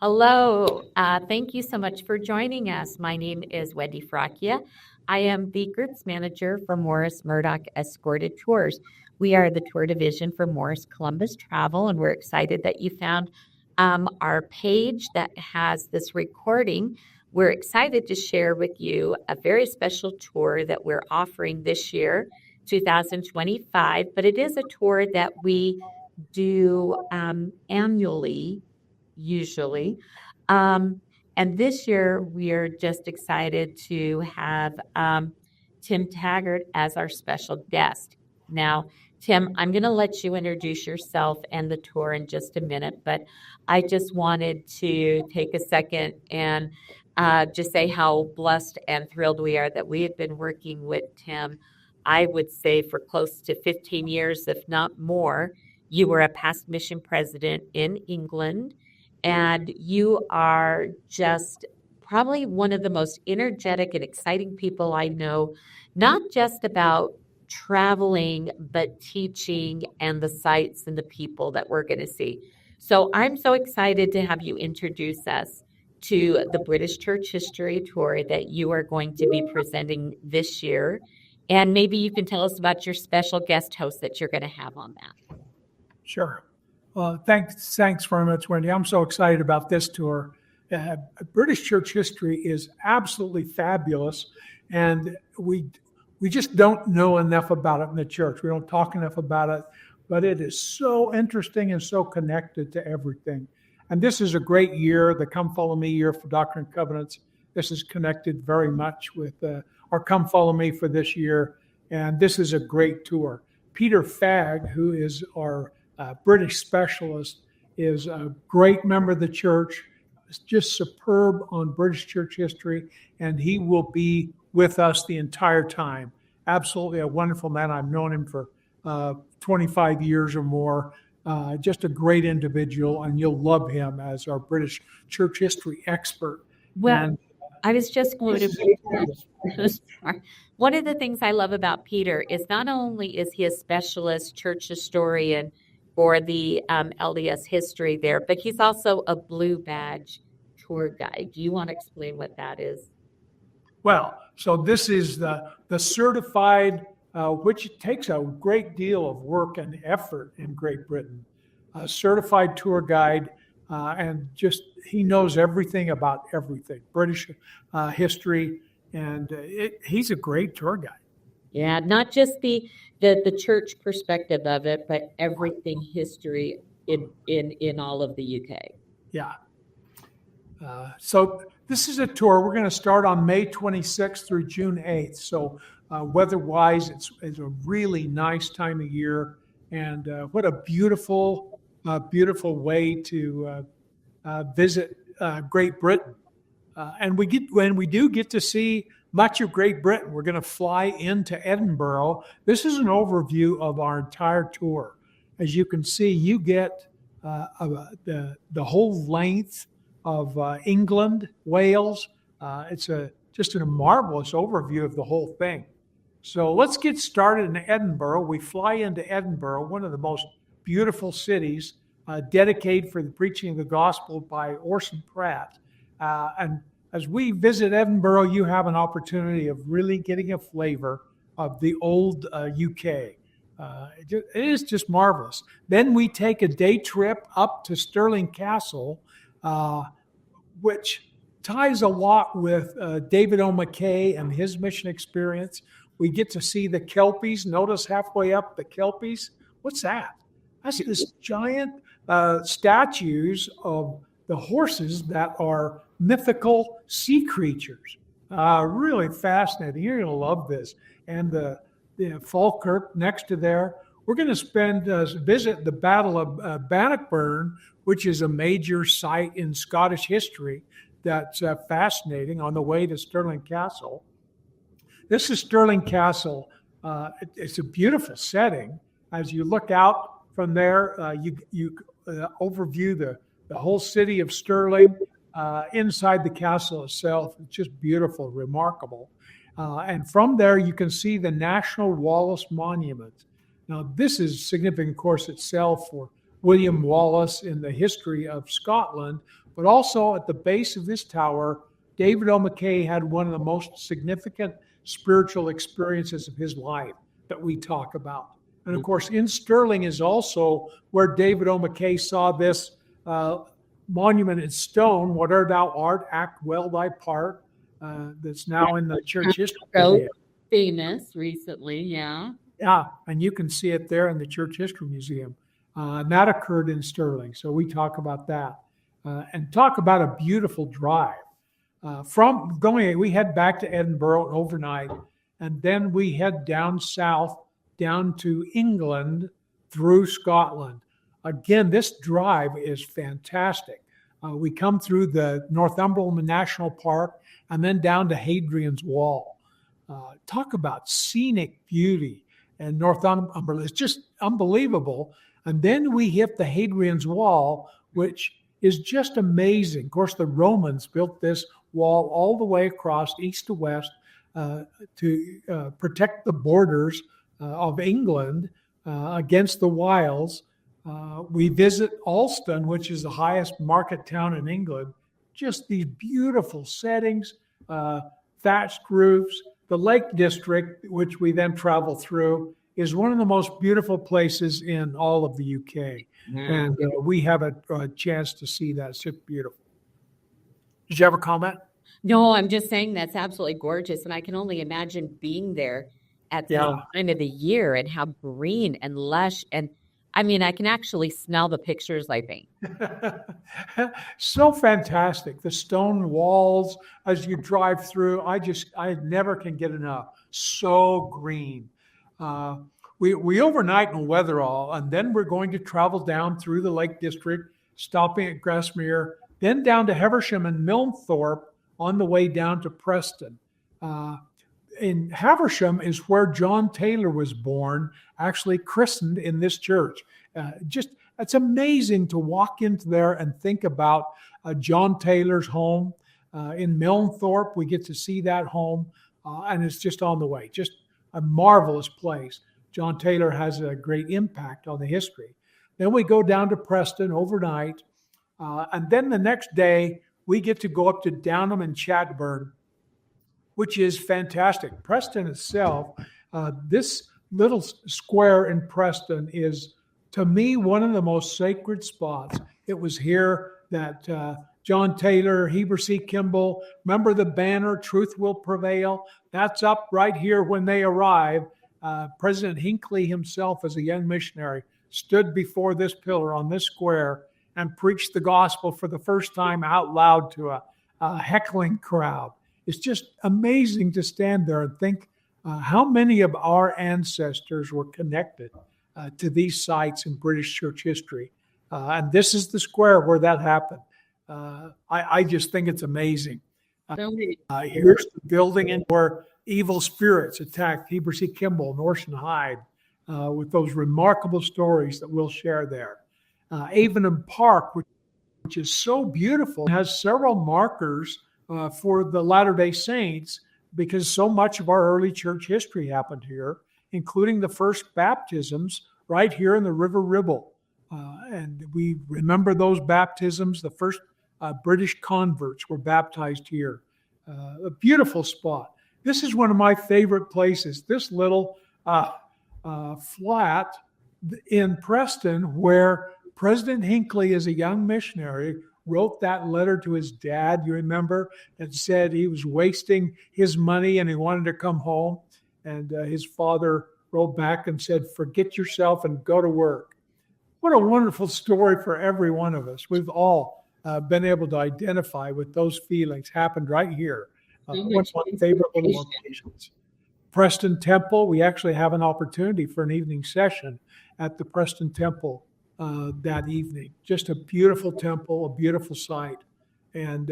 Hello. Thank you so much for joining us. My name is Wendy Fracchia. I am the groups manager for Morris Murdock Escorted Tours. We are the tour division for Morris Columbus Travel, and we're excited that you found our page that has this recording. We're excited to share with you a very special tour that we're offering this year, 2025, but it is a tour that we do annually usually. And this year, we are just excited to have Tim Taggart as our special guest. Now, Tim, I'm going to let you introduce yourself and the tour in just a minute, but I just wanted to take a second and just say how blessed and thrilled we are that we have been working with Tim, I would say, for close to 15 years, if not more. You were a past mission president in England. And you are just probably one of the most energetic and exciting people I know, not just about traveling, but teaching and the sites and the people that we're going to see. So I'm so excited to have you introduce us to the British Church History Tour that you are going to be presenting this year. And maybe you can tell us about your special guest host that you're going to have on that. Sure. Thanks very much, Wendy. I'm so excited about this tour. British church history is absolutely fabulous, and we just don't know enough about it in the church. We don't talk enough about it, but it is so interesting and so connected to everything. And this is a great year, the Come Follow Me year for Doctrine and Covenants. This is connected very much with our Come Follow Me for this year, and this is a great tour. Peter Fagg, who is our British specialist, is a great member of the church, just superb on British church history, and he will be with us the entire time. Absolutely a wonderful man. I've known him for 25 years or more. Just a great individual, and you'll love him as our British church history expert. Well, I was just going to one of the things I love about Peter is not only is he a specialist church historian for the LDS history there, but he's also a blue badge tour guide. Do you want to explain what that is? Well, so this is the certified, which takes a great deal of work and effort in Great Britain, a certified tour guide, and just he knows everything about everything, British history, and he's a great tour guide. Yeah, not just the church perspective of it, but everything history in all of the UK. Yeah. So this is a tour. We're going to start on May 26th through June 8th. So weather-wise, it's a really nice time of year, and what a beautiful way to visit Great Britain. And we do get to see much of Great Britain. We're going to fly into Edinburgh. This is an overview of our entire tour. As you can see, you get the whole length of England, Wales. It's just a marvelous overview of the whole thing. So let's get started in Edinburgh. We fly into Edinburgh, one of the most beautiful cities, dedicated for the preaching of the gospel by Orson Pratt. And as we visit Edinburgh, you have an opportunity of really getting a flavor of the old UK. It is just marvelous. Then we take a day trip up to Stirling Castle, which ties a lot with David O. McKay and his mission experience. We get to see the Kelpies. Notice halfway up the Kelpies. What's that? That's this giant statues of the horses that are mythical sea creatures. Really fascinating. You're going to love this. And the Falkirk next to there. We're going to visit the Battle of Bannockburn, which is a major site in Scottish history that's fascinating on the way to Stirling Castle. This is Stirling Castle. It's a beautiful setting. As you look out from there, you overview the whole city of Stirling. Inside the castle itself, it's just beautiful, remarkable. And from there, you can see the National Wallace Monument. Now, this is significant, of course, itself for William Wallace in the history of Scotland, But also at the base of this tower, David O. McKay had one of the most significant spiritual experiences of his life that we talk about. And of course, in Stirling is also where David O. McKay saw this monument in stone, "Whate'er thou art, act well thy part," that's now in the church history. So famous recently, yeah. Yeah, and you can see it there in the Church History Museum. And that occurred in Stirling. So we talk about that. And talk about a beautiful drive. We head back to Edinburgh overnight, and then we head down south, down to England through Scotland. Again, this drive is fantastic. We come through the Northumberland National Park and then down to Hadrian's Wall. Talk about scenic beauty. And Northumberland is just unbelievable. And then we hit the Hadrian's Wall, which is just amazing. Of course, the Romans built this wall all the way across east to west to protect the borders of England against the Wiles. We visit Ulverston, which is the highest market town in England. Just these beautiful settings, thatched roofs. The Lake District, which we then travel through, is one of the most beautiful places in all of the UK. And we have a chance to see that. It's just beautiful. Did you ever comment? No, I'm just saying that's absolutely gorgeous. And I can only imagine being there at the time of the year and how green and lush. And I mean, I can actually smell the pictures I paint. So fantastic. The stone walls as you drive through, I never can get enough. So green. We overnight in Wetherall, and then we're going to travel down through the Lake District, stopping at Grasmere, then down to Haversham and Milnthorpe on the way down to Preston. In Haversham is where John Taylor was born, actually christened in this church. It's amazing to walk into there and think about John Taylor's home. In Milnthorpe, we get to see that home, and it's just on the way. Just a marvelous place. John Taylor has a great impact on the history. Then we go down to Preston overnight, and then the next day we get to go up to Downham and Chatburn, which is fantastic. Preston itself, this little square in Preston is, to me, one of the most sacred spots. It was here that John Taylor, Heber C. Kimball, remember the banner, "Truth Will Prevail"? That's up right here when they arrive. President Hinckley himself, as a young missionary, stood before this pillar on this square and preached the gospel for the first time out loud to a heckling crowd. It's just amazing to stand there and think how many of our ancestors were connected to these sites in British church history. And this is the square where that happened. I just think it's amazing. Here's the building in where evil spirits attacked Heber C. Kimball and Orson Hyde with those remarkable stories that we'll share there. Avon Park, which is so beautiful, has several markers for the Latter-day Saints because so much of our early church history happened here, including the first baptisms right here in the River Ribble. And we remember those baptisms. The first British converts were baptized here. A beautiful spot. This is one of my favorite places, this little flat in Preston where President Hinckley, as a young missionary, wrote that letter to his dad, you remember, that said he was wasting his money and he wanted to come home. And his father wrote back and said, "Forget yourself and go to work." What a wonderful story for every one of us. We've all been able to identify with those feelings. Happened right here. One of my favorite little locations. Preston Temple, we actually have an opportunity for an evening session at the Preston Temple that evening. Just a beautiful temple, a beautiful site. And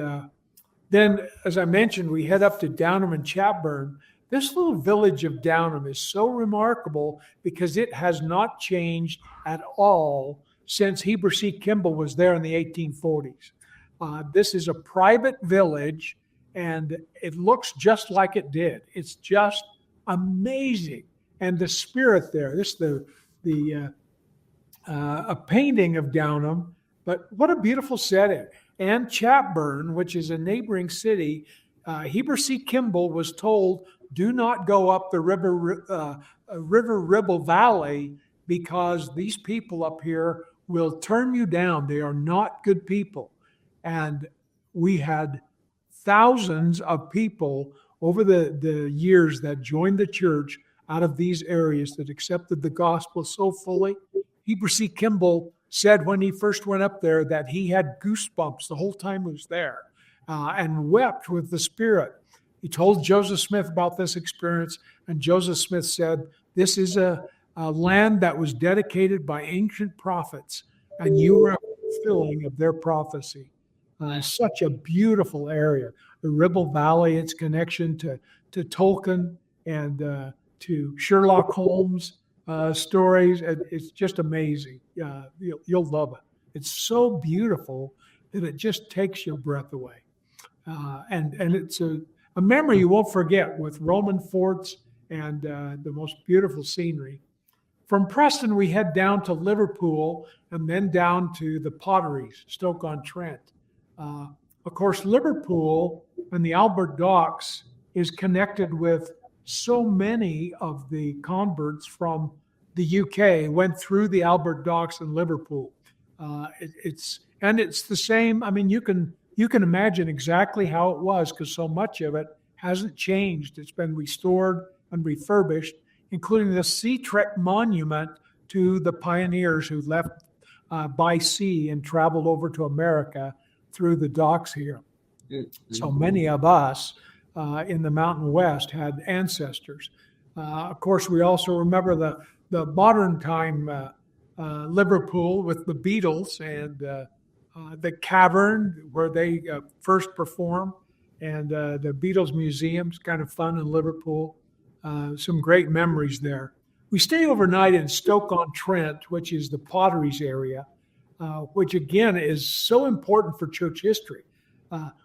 then, as I mentioned, we head up to Downham and Chatburn. This little village of Downham is so remarkable because it has not changed at all since Heber C. Kimball was there in the 1840s. This is a private village, and it looks just like it did. It's just amazing. And the spirit there, this is a painting of Downham, but what a beautiful setting. and Chatburn, which is a neighboring city, Heber C. Kimball was told, do not go up the River Ribble Valley because these people up here will turn you down. They are not good people. And we had thousands of people over the years that joined the church out of these areas that accepted the gospel so fully. Heber C. Kimball said when he first went up there that he had goosebumps the whole time he was there and wept with the Spirit. He told Joseph Smith about this experience, and Joseph Smith said, this is a land that was dedicated by ancient prophets, and you were a fulfilling of their prophecy. Such a beautiful area. The Ribble Valley, its connection to Tolkien and to Sherlock Holmes stories. It's just amazing. You'll love it. It's so beautiful that it just takes your breath away. And it's a memory you won't forget, with Roman forts and the most beautiful scenery. From Preston, we head down to Liverpool and then down to the Potteries, Stoke-on-Trent. Of course, Liverpool and the Albert Docks is connected with so many of the converts from the UK went through the Albert Docks in Liverpool. It's the same. I mean, you can imagine exactly how it was, because so much of it hasn't changed. It's been restored and refurbished, including the Sea Trek monument to the pioneers who left by sea and traveled over to America through the docks here. Mm-hmm. So many of us in the Mountain West had ancestors. Of course, we also remember the modern time Liverpool with the Beatles and the cavern where they first performed, and the Beatles Museum's kind of fun in Liverpool. Some great memories there. We stay overnight in Stoke-on-Trent, which is the Potteries area, which again is so important for church history.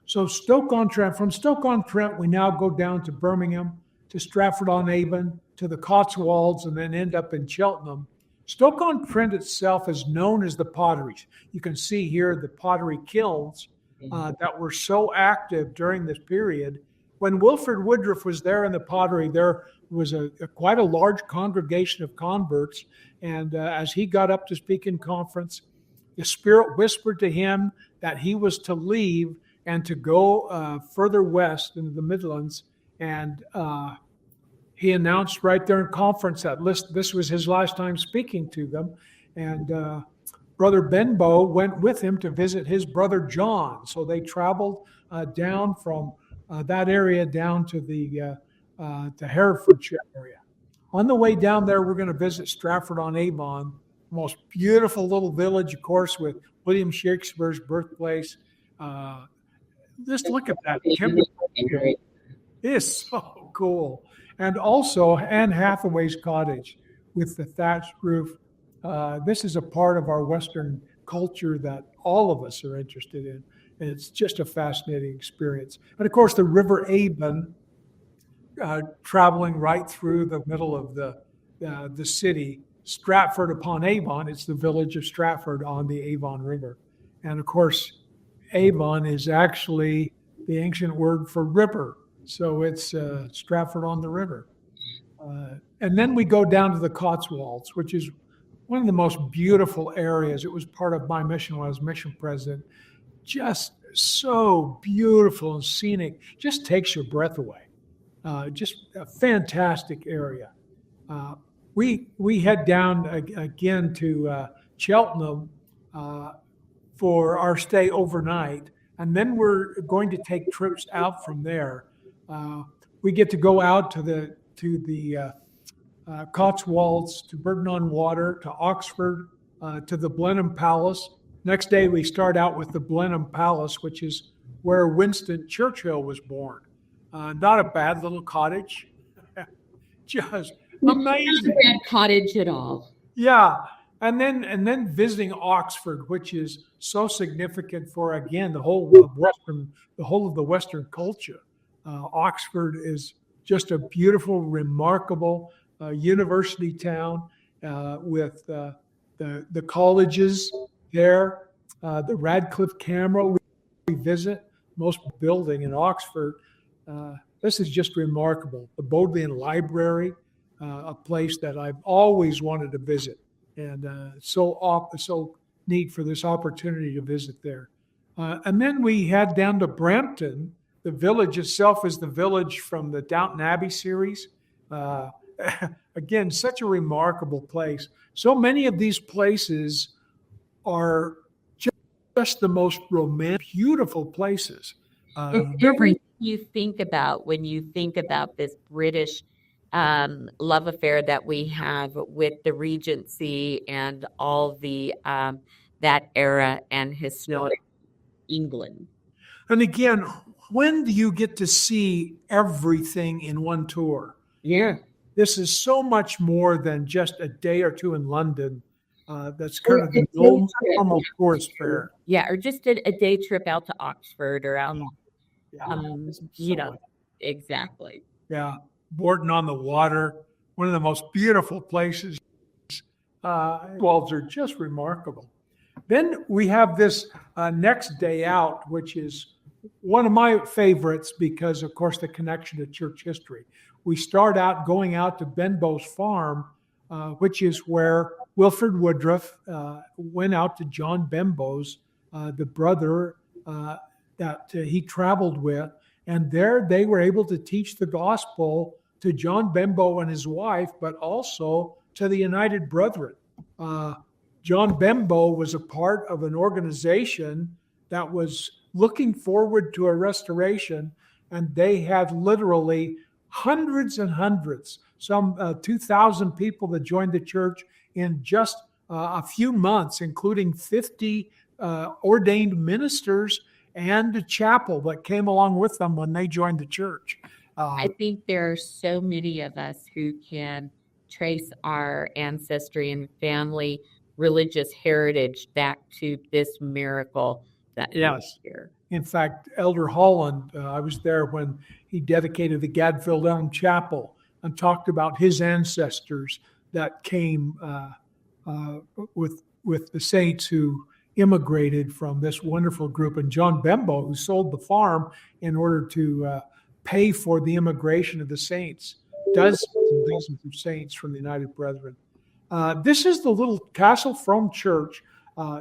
So Stoke-on-Trent, from Stoke-on-Trent, we now go down to Birmingham, to Stratford-on-Avon, to the Cotswolds, and then end up in Cheltenham. Stoke-on-Trent itself is known as the Potteries. You can see here the pottery kilns that were so active during this period. When Wilford Woodruff was there in the pottery, there was quite a large congregation of converts. And as he got up to speak in conference, the Spirit whispered to him that he was to leave and to go further west into the Midlands. And he announced right there in conference that this was his last time speaking to them. And Brother Benbow went with him to visit his brother John. So they traveled down from that area down to the Herefordshire area. On the way down there, we're going to visit Stratford-on-Avon, most beautiful little village, of course, with William Shakespeare's birthplace. Just look at that. It is so cool. And also Anne Hathaway's cottage with the thatched roof. This is a part of our Western culture that all of us are interested in. And it's just a fascinating experience. And of course, the River Avon, traveling right through the middle of the city. Stratford upon Avon, it's the village of Stratford on the Avon River. And of course, Avon is actually the ancient word for river. So it's Stratford on the river. And then we go down to the Cotswolds, which is one of the most beautiful areas. It was part of my mission when I was mission president. Just so beautiful and scenic, just takes your breath away. Just a fantastic area. We head down again to Cheltenham for our stay overnight, and then we're going to take trips out from there. We get to go out to the Cotswolds, to Burton-on-Water, to Oxford, to the Blenheim Palace. Next day, we start out with the Blenheim Palace, which is where Winston Churchill was born. Not a bad little cottage. Just amazing. Not a bad cottage at all. Yeah. And then visiting Oxford, which is so significant for, again, the whole of the Western culture. Oxford is just a beautiful, remarkable university town with the colleges there, the Radcliffe Camera. visit, most building in Oxford. This is just remarkable. The Bodleian Library, a place that I've always wanted to visit, and so neat for this opportunity to visit there. And then we head down to Brampton. The village itself is the village from the Downton Abbey series. Again, such a remarkable place. So many of these places are just the most romantic, beautiful places. Everything you think about when you think about this British love affair that we have with the Regency and all the that era and historic England. And again, when do you get to see everything in one tour? Yeah. This is so much more than just a day or two in London. That's kind of the normal tourist fare. Yeah, or just a day trip out to Oxford or out, exactly. Yeah, Bourton on the Water, one of the most beautiful places. Walls are just remarkable. Then we have this next day out, which is one of my favorites because, of course, the connection to church history. We start out going out to Benbow's farm, which is where Wilfrid Woodruff went out to John Benbow's, the brother that he traveled with. And there they were able to teach the gospel to John Benbow and his wife, but also to the United Brethren. John Benbow was a part of an organization that was looking forward to a restoration, and they had literally hundreds and hundreds, some 2,000 people that joined the church in just a few months, including 50 ordained ministers and a chapel that came along with them when they joined the church. I think there are so many of us who can trace our ancestry and family religious heritage back to this miracle that was here. In fact, Elder Holland, I was there when he dedicated the Gadfield Elm Chapel and talked about his ancestors that came with the saints who immigrated from this wonderful group. And John Benbow, who sold the farm in order to pay for the immigration of the saints, dozens and dozens of saints from the United Brethren. This is the little Castle Frome Church,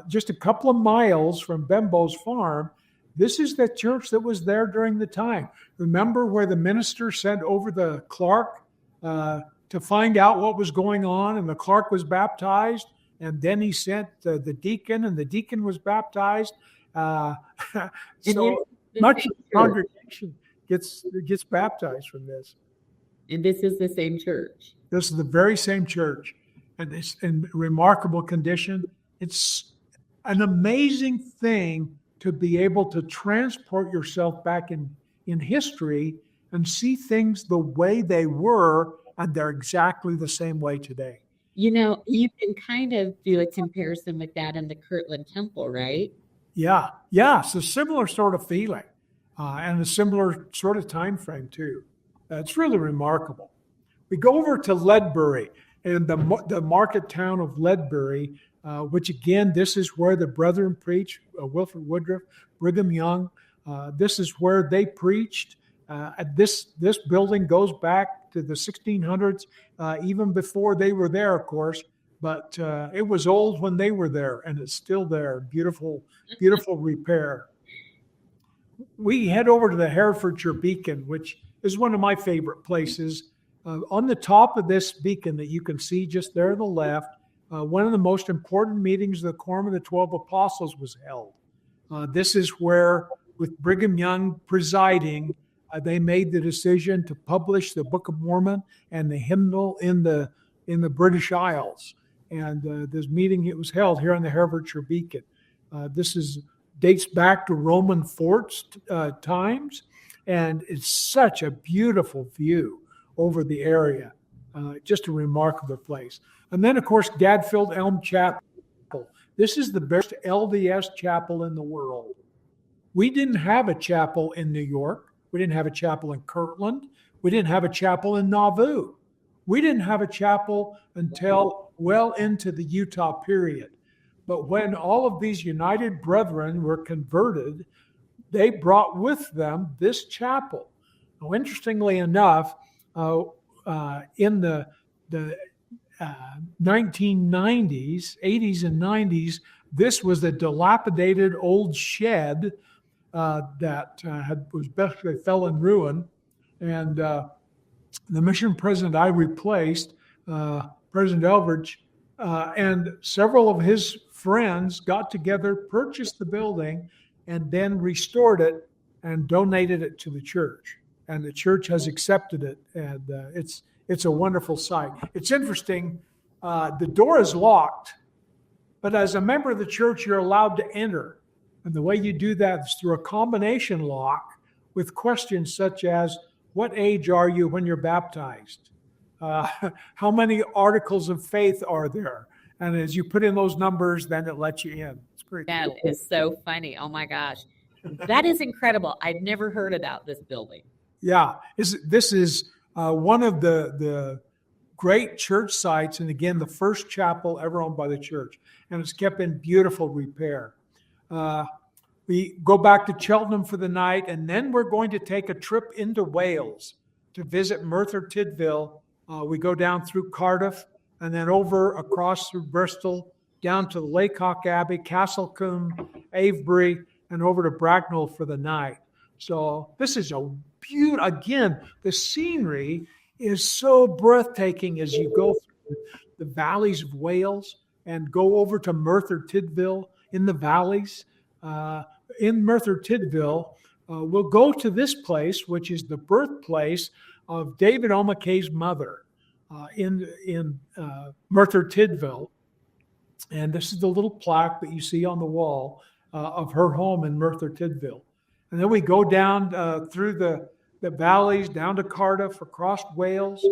just a couple of miles from Benbow's farm. This is the church that was there during the time. Remember where the minister sent over the clerk to find out what was going on, and the clerk was baptized, and then he sent the deacon, and the deacon was baptized. So much of the congregation gets baptized from this. And this is the same church. This is the very same church, and it's in remarkable condition. It's an amazing thing to be able to transport yourself back in history and see things the way they were, and they're exactly the same way today. You know, you can kind of do a comparison with that in the Kirtland Temple, right? Yeah. It's a similar sort of feeling and a similar sort of time frame, too. It's really remarkable. We go over to Ledbury, and the market town of Ledbury, which again, this is where the brethren preached, Wilfrid Woodruff, Brigham Young. This is where they preached. This building goes back to the 1600s, even before they were there, of course. But it was old when they were there, and it's still there. Beautiful, beautiful repair. We head over to the Herefordshire Beacon, which is one of my favorite places. On the top of this beacon that you can see just there on the left, one of the most important meetings of the Quorum of the 12 Apostles was held. This is where, with Brigham Young presiding, they made the decision to publish the Book of Mormon and the hymnal in the British Isles. And this meeting, it was held here on the Herefordshire Beacon. This dates back to Roman forts times, and it's such a beautiful view over the area. Just a remarkable place. And then, of course, Gadfield Elm Chapel. This is the best LDS chapel in the world. We didn't have a chapel in New York. We didn't have a chapel in Kirtland. We didn't have a chapel in Nauvoo. We didn't have a chapel until well into the Utah period. But when all of these United Brethren were converted, they brought with them this chapel. Now, interestingly enough, in the 1990s, 80s and 90s, this was a dilapidated old shed that was basically fell in ruin. And the mission president I replaced, President Elveridge, and several of his friends got together, purchased the building, and then restored it and donated it to the church. And the church has accepted it, and it's a wonderful site. It's interesting. The door is locked, but as a member of the church, you're allowed to enter. And the way you do that is through a combination lock with questions such as, what age are you when you're baptized? How many articles of faith are there? And as you put in those numbers, then it lets you in. It's pretty cool. That is so funny. Oh my gosh. That is incredible. I'd never heard about this building. Yeah. This is one of the great church sites. And again, the first chapel ever owned by the church. And it's kept in beautiful repair. We go back to Cheltenham for the night, and then we're going to take a trip into Wales to visit Merthyr Tydfil. We go down through Cardiff and then over across through Bristol, down to the Lacock Abbey, Castlecombe, Avebury, and over to Bracknell for the night. So this is a beautiful, again, the scenery is so breathtaking as you go through the valleys of Wales and go over to Merthyr Tydfil in the valleys. In Merthyr Tydfil, we'll go to this place, which is the birthplace of David O'Mackay's mother in Merthyr Tydfil. And this is the little plaque that you see on the wall of her home in Merthyr Tydfil. And then we go down through the valleys, down to Cardiff, across Wales,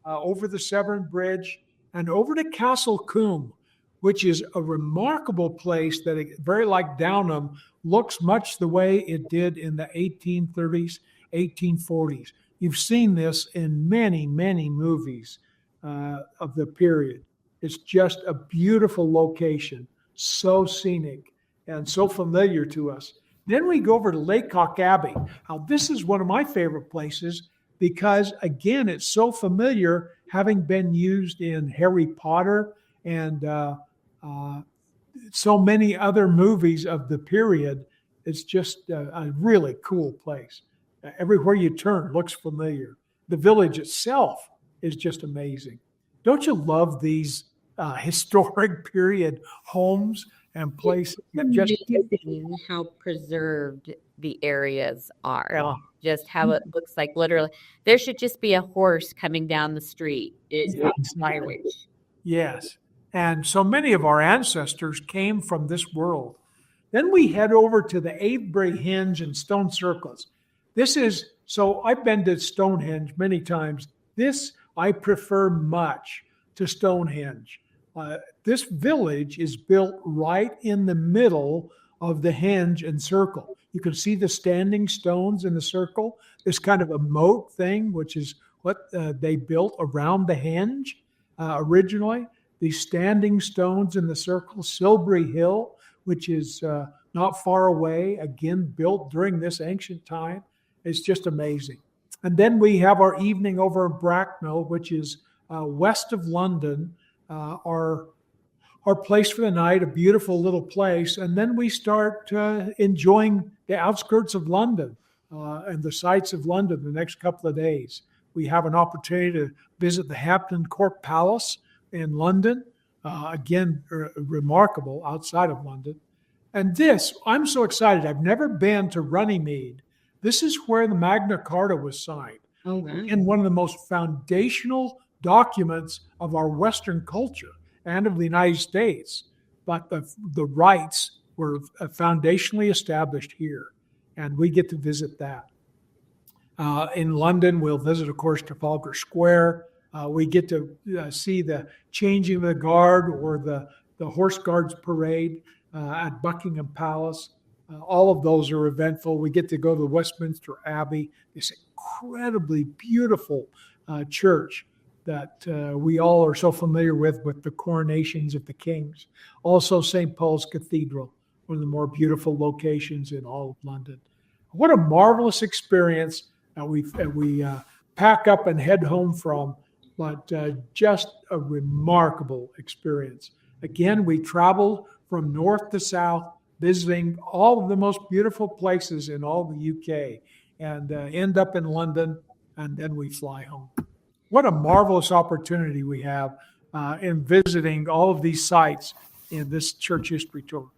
over the Severn Bridge, and over to Castlecombe, which is a remarkable place that, very like Downham, looks much the way it did in the 1830s, 1840s. You've seen this in many, many movies of the period. It's just a beautiful location, so scenic and so familiar to us. Then we go over to Lacock Abbey. Now, this is one of my favorite places because, again, it's so familiar, having been used in Harry Potter and so many other movies of the period. It's just a really cool place. Everywhere you turn looks familiar. The village itself is just amazing. Don't you love these historic period homes and places? Amazing how preserved the areas are. Yeah. Just how it looks like literally. There should just be a horse coming down the street. It's my wish. Yes. And so many of our ancestors came from this world. Then we head over to the Avebury Henge and Stone Circles. So I've been to Stonehenge many times. This I prefer much to Stonehenge. This village is built right in the middle of the henge and circle. You can see the standing stones in the circle. This kind of a moat thing, which is what they built around the henge originally. These standing stones in the circle, Silbury Hill, which is not far away, again, built during this ancient time. It's just amazing. And then we have our evening over in Bracknell, which is west of London, our place for the night, a beautiful little place. And then we start enjoying the outskirts of London and the sights of London the next couple of days. We have an opportunity to visit the Hampton Court Palace in London, again, remarkable outside of London. And this, I'm so excited. I've never been to Runnymede. This is where the Magna Carta was signed. Oh, wow. And one of the most foundational documents of our Western culture and of the United States. But the rights were foundationally established here. And we get to visit that. In London, we'll visit, of course, Trafalgar Square. We get to see the changing of the guard or the Horse Guards parade at Buckingham Palace. All of those are eventful. We get to go to Westminster Abbey, this incredibly beautiful church that we all are so familiar with the coronations of the kings. Also, St. Paul's Cathedral, one of the more beautiful locations in all of London. What a marvelous experience we pack up and head home from, but just a remarkable experience. Again, we traveled from north to south, visiting all of the most beautiful places in all the UK, and end up in London, and then we fly home. What a marvelous opportunity we have in visiting all of these sites in this church history tour.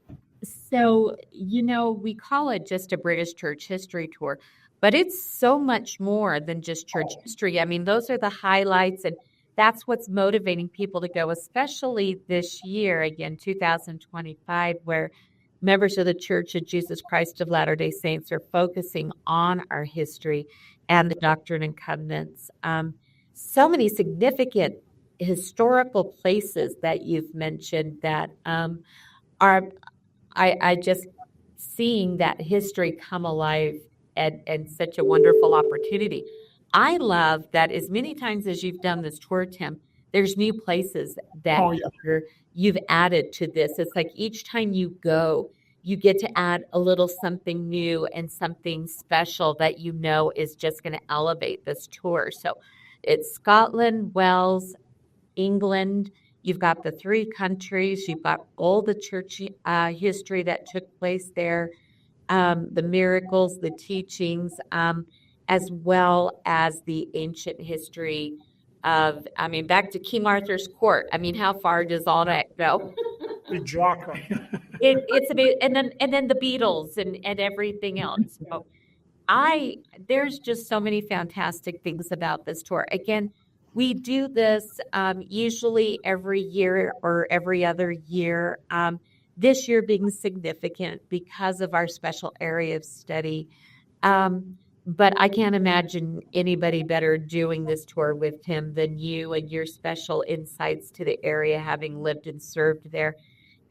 So, we call it just a British church history tour, but it's so much more than just church history. I mean, those are the highlights, and that's what's motivating people to go, especially this year, again, 2025, where members of the Church of Jesus Christ of Latter-day Saints are focusing on our history and the Doctrine and Covenants. So many significant historical places that you've mentioned that are I just seeing that history come alive and such a wonderful opportunity. I love that as many times as you've done this tour, Tim, there's new places that you've added to this. It's like each time you go, you get to add a little something new and something special that is just going to elevate this tour. So it's Scotland, Wales, England. You've got the three countries. You've got all the church history that took place there, the miracles, the teachings, as well as the ancient history of, back to King Arthur's court. How far does all that go? Exactly. It's a bit, and then the Beatles and everything else. So there's just so many fantastic things about this tour. Again, we do this usually every year or every other year. This year being significant because of our special area of study. But I can't imagine anybody better doing this tour with Tim than you and your special insights to the area, having lived and served there,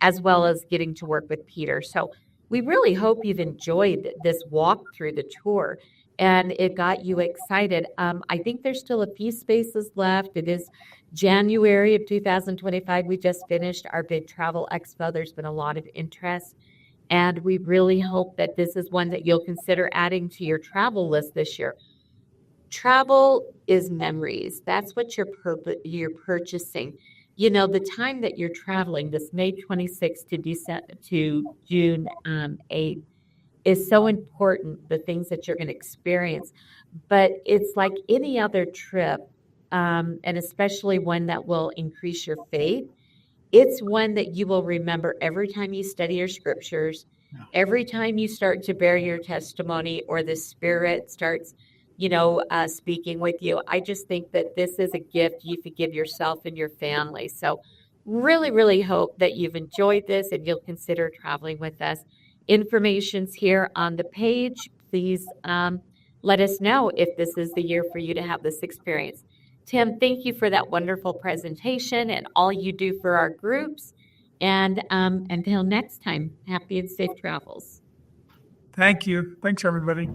as well as getting to work with Peter. So we really hope you've enjoyed this walk through the tour and it got you excited. I think there's still a few spaces left. It is January of 2025. We just finished our big travel expo. There's been a lot of interest. And we really hope that this is one that you'll consider adding to your travel list this year. Travel is memories. That's what you're purchasing. The time that you're traveling, this May 26th to June 8th, is so important, the things that you're going to experience. But it's like any other trip, and especially one that will increase your faith. It's one that you will remember every time you study your scriptures, every time you start to bear your testimony or the Spirit starts, speaking with you. I just think that this is a gift you could give yourself and your family. So really, really hope that you've enjoyed this and you'll consider traveling with us. Information's here on the page. Please let us know if this is the year for you to have this experience. Tim, thank you for that wonderful presentation and all you do for our groups. And until next time, happy and safe travels. Thank you. Thanks, everybody.